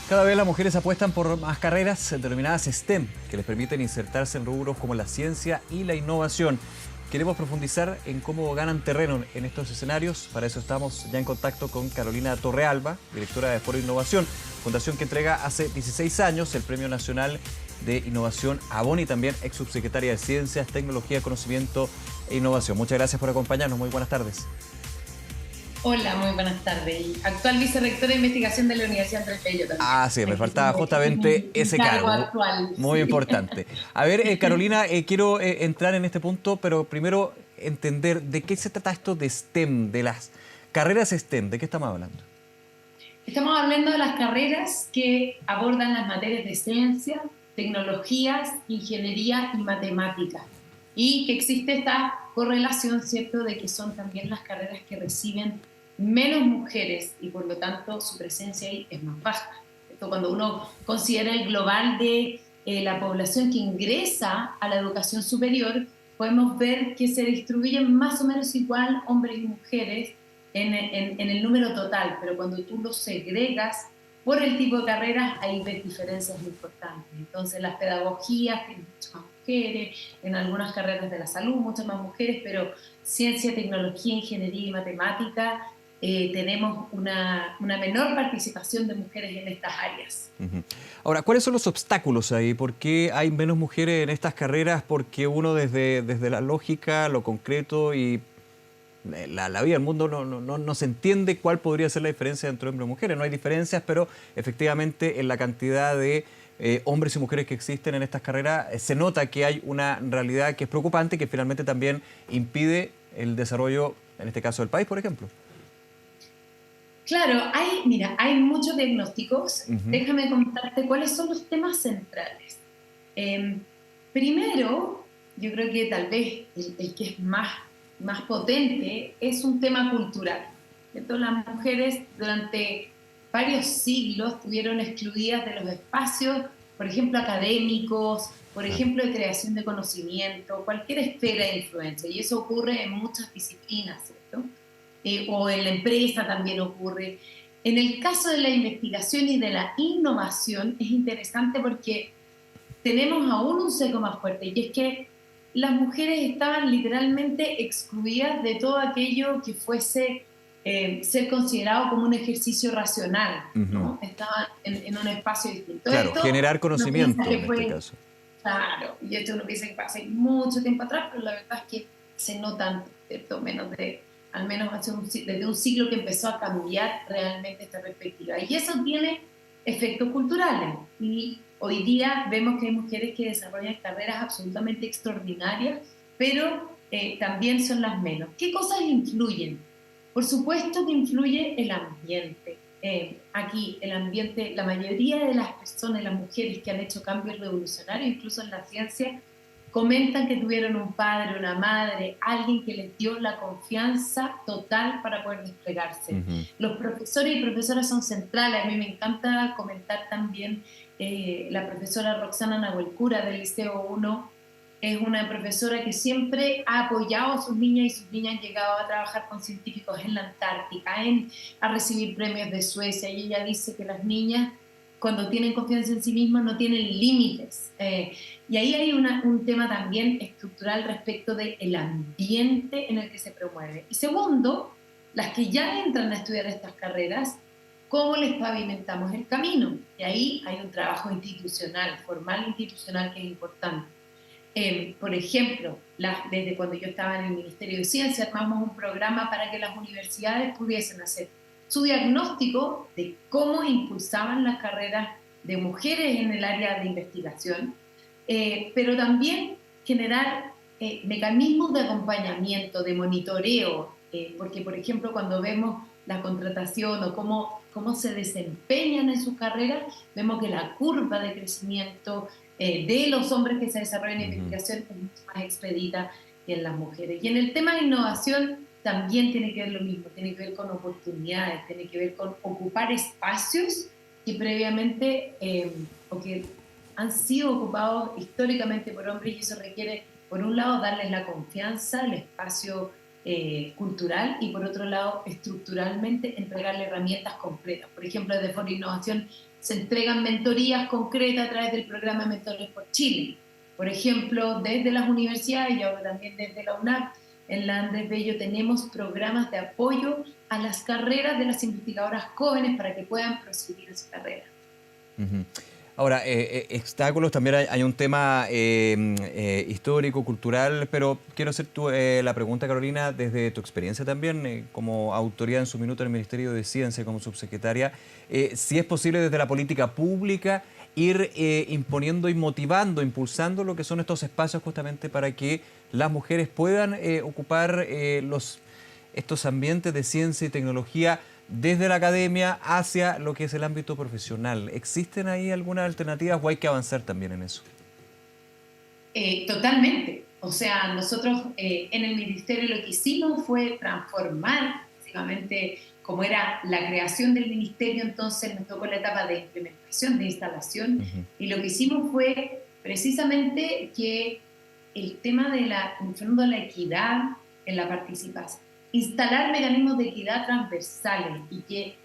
Cada vez las mujeres apuestan por más carreras denominadas STEM, que les permiten insertarse en rubros como la ciencia y la innovación. Queremos profundizar en cómo ganan terreno en estos escenarios. Para eso estamos ya en contacto con Carolina Torrealba, directora de Foro Innovación, fundación que entrega hace 16 años el Premio Nacional de Innovación ABON y también ex subsecretaria de Ciencias, Tecnología, Conocimiento e Innovación. Muchas gracias por acompañarnos. Muy buenas tardes. Hola, muy buenas tardes. Y actual vicerrectora de investigación de la Universidad Andrés Bello también. Ah, sí, me faltaba justamente ese Cargo cargo. actual, Muy sí. importante. A ver, Carolina, quiero entrar en este punto, pero primero entender de qué se trata esto de STEM, de las carreras STEM. ¿De qué estamos hablando? Estamos hablando de las carreras que abordan las materias de ciencia, tecnologías, ingeniería y matemáticas. Y que existe esta correlación, ¿cierto?, de que son también las carreras que reciben menos mujeres y por lo tanto su presencia ahí es más baja. Esto cuando uno considera el global de la población que ingresa a la educación superior, podemos ver que se distribuyen más o menos igual hombres y mujeres en el número total, pero cuando tú los segregas por el tipo de carreras, ahí ves diferencias importantes. Entonces, las pedagogías tienen muchas más mujeres, en algunas carreras de la salud muchas más mujeres, pero ciencia, tecnología, ingeniería y matemática tenemos una menor participación de mujeres en estas áreas. Ahora, ¿cuáles son los obstáculos ahí? ¿Por qué hay menos mujeres en estas carreras? Porque uno desde la lógica, lo concreto y la vida, el mundo no se entiende cuál podría ser la diferencia entre hombres y mujeres. No hay diferencias, pero efectivamente en la cantidad de hombres y mujeres que existen en estas carreras se nota que hay una realidad que es preocupante, que finalmente también impide el desarrollo, en este caso del país, por ejemplo. Claro, hay muchos diagnósticos. Uh-huh. Déjame contarte cuáles son los temas centrales. Primero, yo creo que tal vez el que es más potente es un tema cultural. ¿Cierto? Las mujeres durante varios siglos estuvieron excluidas de los espacios, por ejemplo, académicos, por ejemplo, de creación de conocimiento, cualquier esfera de influencia. Y eso ocurre en muchas disciplinas, ¿cierto? O en la empresa también ocurre. En el caso de la investigación y de la innovación es interesante porque tenemos aún un sesgo más fuerte, y es que las mujeres estaban literalmente excluidas de todo aquello que fuese ser considerado como un ejercicio racional, ¿no? Uh-huh. Estaban en un espacio distinto. Claro, Esto generar uno piensa conocimiento que en este fue, caso. claro, y esto uno piensa que fue hace mucho tiempo atrás, pero la verdad es que se notan, ¿cierto? Al menos desde un siglo que empezó a cambiar realmente esta perspectiva. Y eso tiene efectos culturales. Y hoy día vemos que hay mujeres que desarrollan carreras absolutamente extraordinarias, pero también son las menos. ¿Qué cosas influyen? Por supuesto que influye el ambiente. Aquí el ambiente, la mayoría de las personas, las mujeres que han hecho cambios revolucionarios, incluso en la ciencia, comentan que tuvieron un padre, una madre, alguien que les dio la confianza total para poder desplegarse. Uh-huh. Los profesores y profesoras son centrales. A mí me encanta comentar también la profesora Roxana Nahuelcura del Liceo 1. Es una profesora que siempre ha apoyado a sus niñas, y sus niñas han llegado a trabajar con científicos en la Antártica, a recibir premios de Suecia, y ella dice que las niñas, cuando tienen confianza en sí mismas, no tienen límites. Y ahí hay un tema también estructural respecto del ambiente en el que se promueve. Y segundo, las que ya entran a estudiar estas carreras, ¿cómo les pavimentamos el camino? Y ahí hay un trabajo institucional, formal institucional, que es importante. Por ejemplo, desde cuando yo estaba en el Ministerio de Ciencia, armamos un programa para que las universidades pudiesen hacer su diagnóstico de cómo impulsaban las carreras de mujeres en el área de investigación, pero también generar mecanismos de acompañamiento, de monitoreo, porque, por ejemplo, cuando vemos la contratación o cómo se desempeñan en sus carreras, vemos que la curva de crecimiento de los hombres que se desarrollan en investigación es mucho más expedita que en las mujeres. Y en el tema de innovación también tiene que ver lo mismo, tiene que ver con oportunidades, tiene que ver con ocupar espacios que previamente o que han sido ocupados históricamente por hombres, y eso requiere, por un lado, darles la confianza, el espacio cultural, y por otro lado, estructuralmente entregarle herramientas completas. Por ejemplo, desde Foro Innovación se entregan mentorías concretas a través del programa Mentores por Chile. Por ejemplo, desde las universidades y ahora también desde la UNAP, en la Andrés Bello tenemos programas de apoyo a las carreras de las investigadoras jóvenes para que puedan proseguir en su carrera. Ujú. Ahora, obstáculos, también hay un tema histórico, cultural, pero quiero hacer la pregunta, Carolina, desde tu experiencia también, como autoridad en su minuto en el Ministerio de Ciencia, como subsecretaria, si es posible desde la política pública ir imponiendo y motivando, impulsando lo que son estos espacios justamente para que las mujeres puedan ocupar estos ambientes de ciencia y tecnología desde la academia hacia lo que es el ámbito profesional. ¿Existen ahí algunas alternativas o hay que avanzar también en eso? Totalmente. O sea, nosotros en el Ministerio lo que hicimos fue transformar, básicamente, como era la creación del Ministerio, entonces nos tocó la etapa de implementación, de instalación, y lo que hicimos fue precisamente que el tema de en el fondo, la equidad en la participación, instalar mecanismos de equidad transversales y que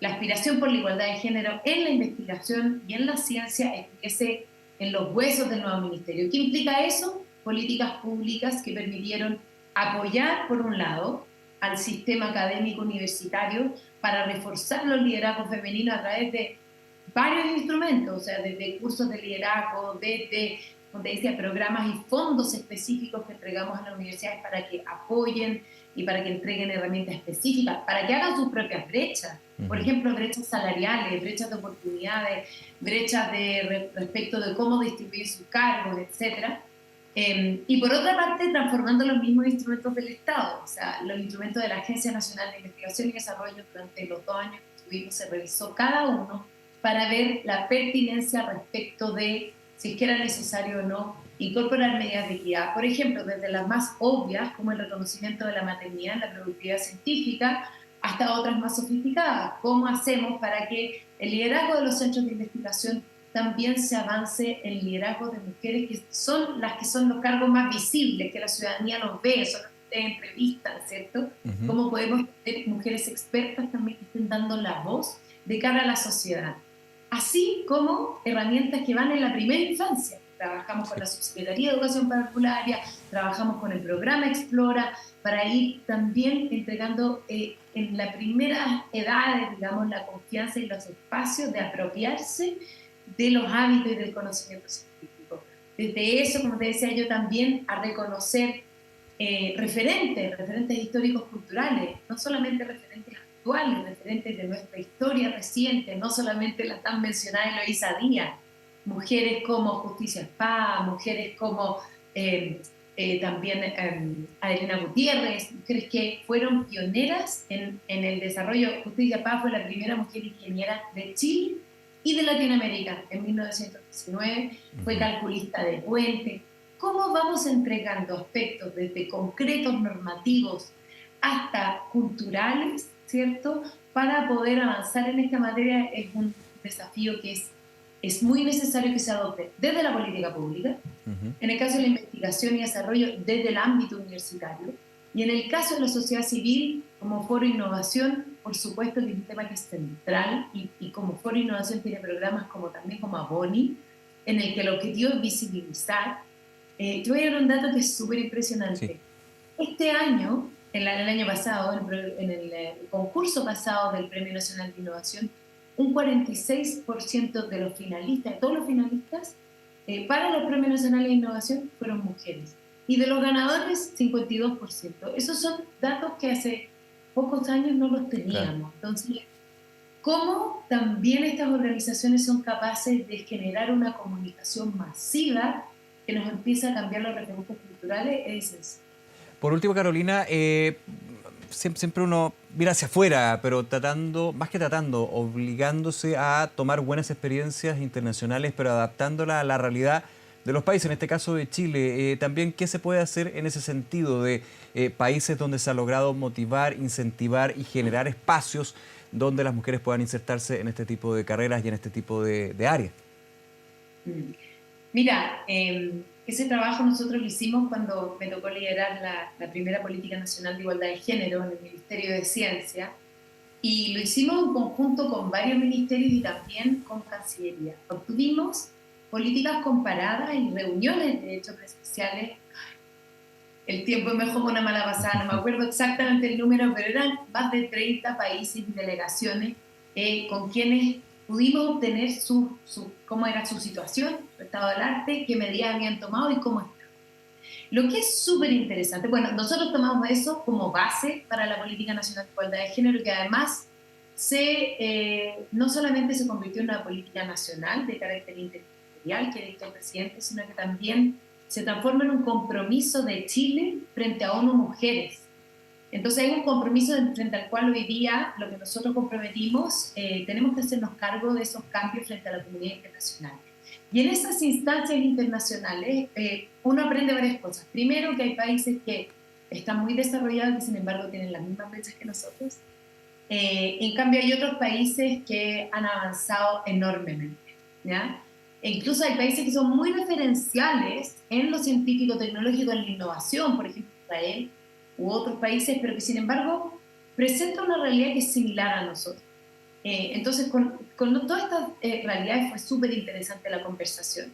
la aspiración por la igualdad de género en la investigación y en la ciencia estuviese en los huesos del nuevo ministerio. ¿Qué implica eso? Políticas públicas que permitieron apoyar, por un lado, al sistema académico universitario para reforzar los liderazgos femeninos a través de varios instrumentos, o sea, desde cursos de liderazgo, desde, como te decía, programas y fondos específicos que entregamos a las universidades para que apoyen y para que entreguen herramientas específicas, para que hagan sus propias brechas. Por ejemplo, brechas salariales, brechas de oportunidades, brechas respecto de cómo distribuir sus cargos, etc. Y por otra parte, transformando los mismos instrumentos del Estado, o sea, los instrumentos de la Agencia Nacional de Investigación y Desarrollo durante los 2 años que estuvimos, se revisó cada uno para ver la pertinencia respecto de si es que era necesario o no incorporar medidas de equidad. Por ejemplo, desde las más obvias, como el reconocimiento de la maternidad en la productividad científica, hasta otras más sofisticadas. ¿Cómo hacemos para que el liderazgo de los centros de investigación también se avance en el liderazgo de mujeres que son los cargos más visibles, que la ciudadanía los ve, son los que ustedes entrevistan, ¿cierto? ¿Cómo podemos tener mujeres expertas también que estén dando la voz de cara a la sociedad? Así como herramientas que van en la primera infancia. Trabajamos con la Subsecretaría de Educación Parvularia, trabajamos con el programa Explora, para ir también entregando en las primeras edades, digamos, la confianza y los espacios de apropiarse de los hábitos y del conocimiento científico. Desde eso, como te decía yo, también a reconocer referentes históricos culturales, no solamente referentes actuales, referentes de nuestra historia reciente, no solamente la tan mencionada Eloísa Díaz, mujeres como Justicia Spa, mujeres como también Adelina Gutiérrez, mujeres que fueron pioneras en el desarrollo. Justicia Spa fue la primera mujer ingeniera de Chile y de Latinoamérica en 1919, fue calculista de puente. ¿Cómo vamos entregando aspectos desde concretos normativos hasta culturales, ¿cierto? Para poder avanzar en esta materia es un desafío que es muy necesario que se adopte desde la política pública, en el caso de la investigación y desarrollo desde el ámbito universitario, y en el caso de la sociedad civil, como Foro Innovación, por supuesto que es un tema que es central, y como Foro Innovación tiene programas también como Aboni, en el que el objetivo es visibilizar. Te voy a dar un dato que es súper impresionante. Sí. Este año, el año pasado, en el concurso pasado del Premio Nacional de Innovación, un 46% de los finalistas, de todos los finalistas, para los Premios Nacionales de Innovación fueron mujeres. Y de los ganadores, 52%. Esos son datos que hace pocos años no los teníamos. Claro. Entonces, ¿cómo también estas organizaciones son capaces de generar una comunicación masiva que nos empieza a cambiar los referentes culturales? Es esencial. Por último, Carolina, siempre uno mira hacia afuera, pero obligándose a tomar buenas experiencias internacionales, pero adaptándolas a la realidad de los países, en este caso de Chile. También, ¿qué se puede hacer en ese sentido de países donde se ha logrado motivar, incentivar y generar espacios donde las mujeres puedan insertarse en este tipo de carreras y en este tipo de áreas? Mira, ese trabajo nosotros lo hicimos cuando me tocó liderar la primera Política Nacional de Igualdad de Género en el Ministerio de Ciencia, y lo hicimos en conjunto con varios ministerios y también con Cancillería. Obtuvimos políticas comparadas y reuniones, de hecho, presenciales. El tiempo me jugó una mala pasada, no me acuerdo exactamente el número, pero eran más de 30 países y delegaciones con quienes pudimos obtener cómo era su situación, su estado del arte, qué medidas habían tomado y cómo está. Lo que es súper interesante, bueno, nosotros tomamos eso como base para la Política Nacional de Igualdad de Género, que además no solamente se convirtió en una política nacional de carácter interterritorial que dictó el presidente, sino que también se transforma en un compromiso de Chile frente a ONU Mujeres. Entonces hay un compromiso frente al cual hoy día lo que nosotros comprometimos, tenemos que hacernos cargo de esos cambios frente a la comunidad internacional. Y en esas instancias internacionales uno aprende varias cosas. Primero, que hay países que están muy desarrollados y sin embargo tienen las mismas brechas que nosotros. En cambio hay otros países que han avanzado enormemente, ¿ya? E incluso hay países que son muy referenciales en lo científico, tecnológico, en la innovación, por ejemplo Israel u otros países, pero que sin embargo presentan una realidad que es similar a nosotros. Entonces con todas estas realidades fue súper interesante la conversación.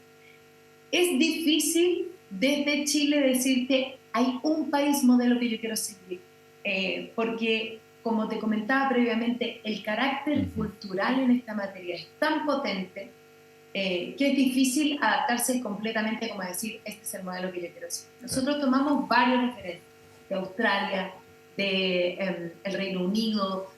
Es difícil desde Chile decirte hay un país modelo que yo quiero seguir, porque como te comentaba previamente, el carácter cultural en esta materia es tan potente que es difícil adaptarse completamente como a decir, este es el modelo que yo quiero seguir. Nosotros tomamos varios referentes, de Australia, de el Reino Unido,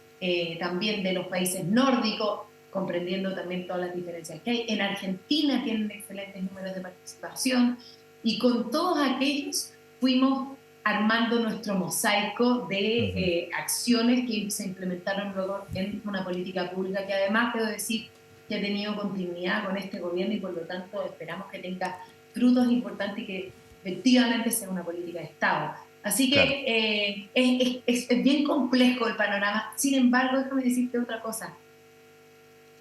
también de los países nórdicos, comprendiendo también todas las diferencias que hay. En Argentina tienen excelentes números de participación y con todos aquellos fuimos armando nuestro mosaico de acciones que se implementaron luego en una política pública que además, debo decir, que ha tenido continuidad con este gobierno y por lo tanto esperamos que tenga frutos importantes y que efectivamente sea una política de Estado. Así que claro, es bien complejo el panorama. Sin embargo, déjame decirte otra cosa.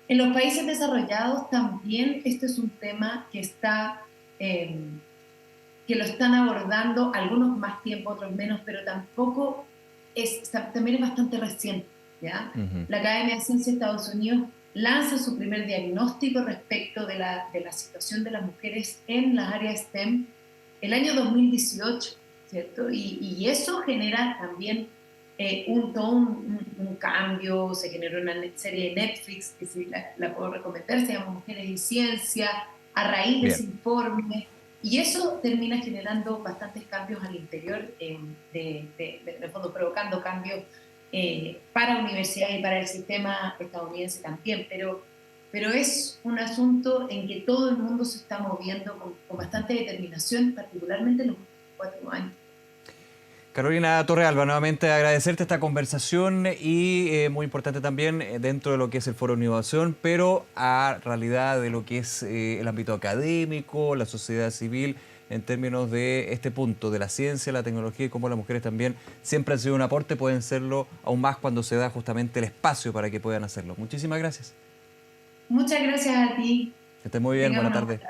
En los países desarrollados también este es un tema que que lo están abordando, algunos más tiempo, otros menos, pero tampoco también es bastante reciente, ¿ya? La Academia de Ciencias de Estados Unidos lanza su primer diagnóstico respecto de la situación de las mujeres en las áreas STEM el año 2018, ¿cierto? Y eso genera también un cambio, se generó una serie de Netflix, que si la puedo recomendar, se llama Mujeres y Ciencia, a raíz de ese informe, y eso termina generando bastantes cambios al interior, en el fondo provocando cambios para universidades y para el sistema estadounidense también, pero es un asunto en que todo el mundo se está moviendo con bastante determinación, particularmente en los últimos 4 años. Carolina Torrealba, nuevamente agradecerte esta conversación y muy importante también dentro de lo que es el Foro de Innovación, pero a realidad de lo que es el ámbito académico, la sociedad civil, en términos de este punto, de la ciencia, la tecnología y cómo las mujeres también siempre han sido un aporte, pueden serlo aún más cuando se da justamente el espacio para que puedan hacerlo. Muchísimas gracias. Muchas gracias a ti. Que estés muy bien, buena tarde.